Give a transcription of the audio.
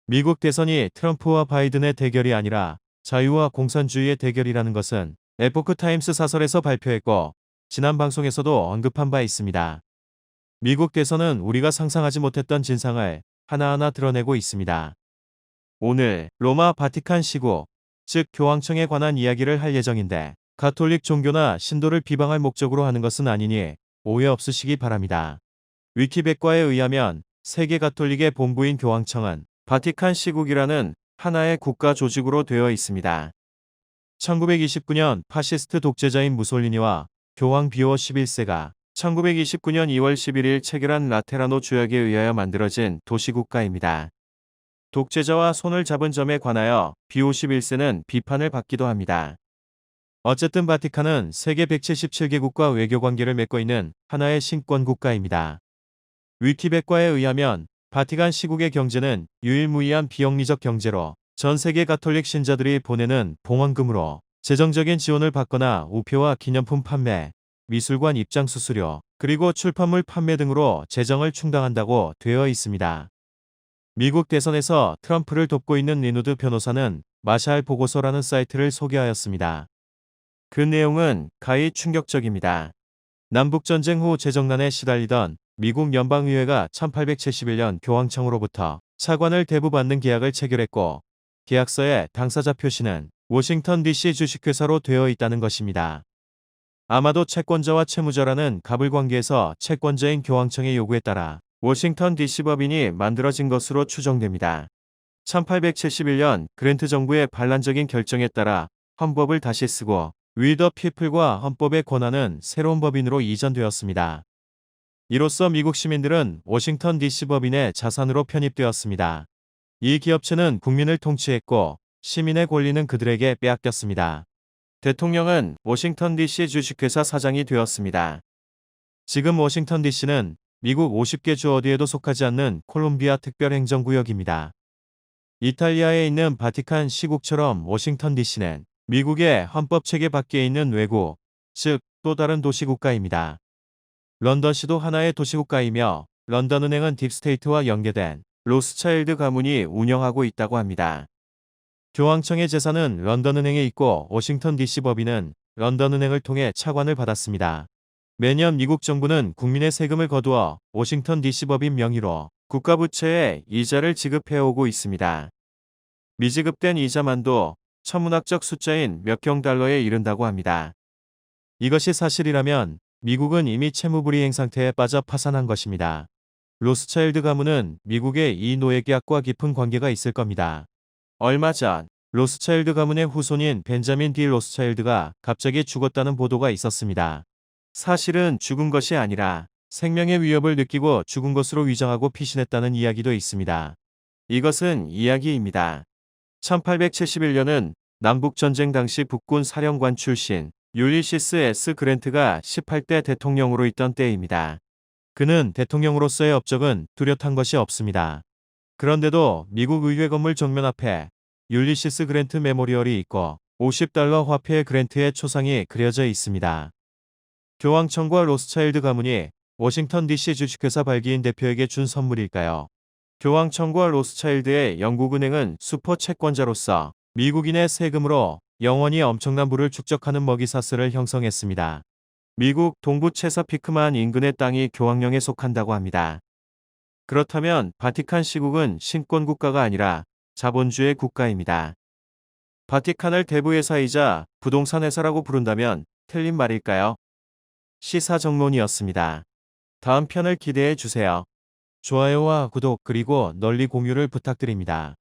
미국 대선이 트럼프와 바이든의 대결이 아니라 자유와 공산주의의 대결이라는 것은 에포크 타임스 사설에서 발표했고 지난 방송에서도 언급한 바 있습니다. 미국 대선은 우리가 상상하지 못했던 진상을 하나하나 드러내고 있습니다. 오늘 로마 바티칸 시국, 즉 교황청에 관한 이야기를 할 예정인데 가톨릭 종교나 신도를 비방할 목적으로 하는 것은 아니니 오해 없으시기 바랍니다. 위키백과에 의하면 세계 가톨릭의 본부인 교황청은 바티칸 시국이라는 하나의 국가 조직으로 되어 있습니다. 1929년 파시스트 독재자인 무솔리니와 교황 비오 11세가 1929년 2월 11일 체결한 라테라노 조약에 의하여 만들어진 도시국가입니다. 독재자와 손을 잡은 점에 관하여 비오 11세는 비판을 받기도 합니다. 어쨌든 바티칸은 세계 177개국과 외교관계를 맺고 있는 하나의 신권국가입니다. 위키백과에 의하면 바티칸 시국의 경제는 유일무이한 비영리적 경제로 전 세계 가톨릭 신자들이 보내는 봉헌금으로 재정적인 지원을 받거나 우표와 기념품 판매, 미술관 입장 수수료, 그리고 출판물 판매 등으로 재정을 충당한다고 되어 있습니다. 미국 대선에서 트럼프를 돕고 있는 리누드 변호사는 마샬 보고서라는 사이트를 소개하였습니다. 그 내용은 가히 충격적입니다. 남북전쟁 후 재정난에 시달리던 미국 연방의회가 1871년 교황청으로부터 차관을 대부받는 계약을 체결했고 계약서의 당사자 표시는 워싱턴 DC 주식회사로 되어 있다는 것입니다. 아마도 채권자와 채무자라는 가불관계에서 채권자인 교황청의 요구에 따라 워싱턴 DC 법인이 만들어진 것으로 추정됩니다. 1871년 그랜트 정부의 반란적인 결정에 따라 헌법을 다시 쓰고 위 더 피플과 헌법의 권한은 새로운 법인으로 이전되었습니다. 이로써 미국 시민들은 워싱턴 DC 법인의 자산으로 편입되었습니다. 이 기업체는 국민을 통치했고 시민의 권리는 그들에게 빼앗겼습니다. 대통령은 워싱턴 DC 주식회사 사장이 되었습니다. 지금 워싱턴 DC는 미국 50개 주 어디에도 속하지 않는 콜롬비아 특별행정구역입니다. 이탈리아에 있는 바티칸 시국처럼 워싱턴 DC는 미국의 헌법 체계 밖에 있는 외국, 즉 또 다른 도시국가입니다. 런던시도 하나의 도시국가이며 런던은행은 딥스테이트와 연계된 로스차일드 가문이 운영하고 있다고 합니다. 교황청의 재산은 런던은행에 있고 워싱턴 DC 법인은 런던은행을 통해 차관을 받았습니다. 매년 미국 정부는 국민의 세금을 거두어 워싱턴 DC 법인 명의로 국가부채에 이자를 지급해오고 있습니다. 미지급된 이자만도 천문학적 숫자인 몇 경 달러에 이른다고 합니다. 이것이 사실이라면 미국은 이미 채무불이행 상태에 빠져 파산한 것입니다. 로스차일드 가문은 미국의 이 노예계약과 깊은 관계가 있을 겁니다. 얼마 전 로스차일드 가문의 후손인 벤자민 디 로스차일드가 갑자기 죽었다는 보도가 있었습니다. 사실은 죽은 것이 아니라 생명의 위협을 느끼고 죽은 것으로 위장하고 피신했다는 이야기도 있습니다. 이것은 이야기입니다. 1871년은 남북전쟁 당시 북군 사령관 출신 율리시스 S. 그랜트가 18대 대통령으로 있던 때입니다. 그는 대통령으로서의 업적은 뚜렷한 것이 없습니다. 그런데도 미국 의회 건물 정면 앞에 율리시스 그랜트 메모리얼이 있고 $50 화폐의 그랜트의 초상이 그려져 있습니다. 교황청과 로스차일드 가문이 워싱턴 DC 주식회사 발기인 대표에게 준 선물일까요? 교황청과 로스차일드의 영국은행은 슈퍼 채권자로서 미국인의 세금으로 영원히 엄청난 부를 축적하는 먹이사슬을 형성했습니다. 미국 동부 체사피크만 인근의 땅이 교황령에 속한다고 합니다. 그렇다면 바티칸 시국은 신권국가가 아니라 자본주의 국가입니다. 바티칸을 대부회사이자 부동산 회사라고 부른다면 틀린 말일까요? 시사정론이었습니다. 다음 편을 기대해 주세요. 좋아요와 구독 그리고 널리 공유를 부탁드립니다.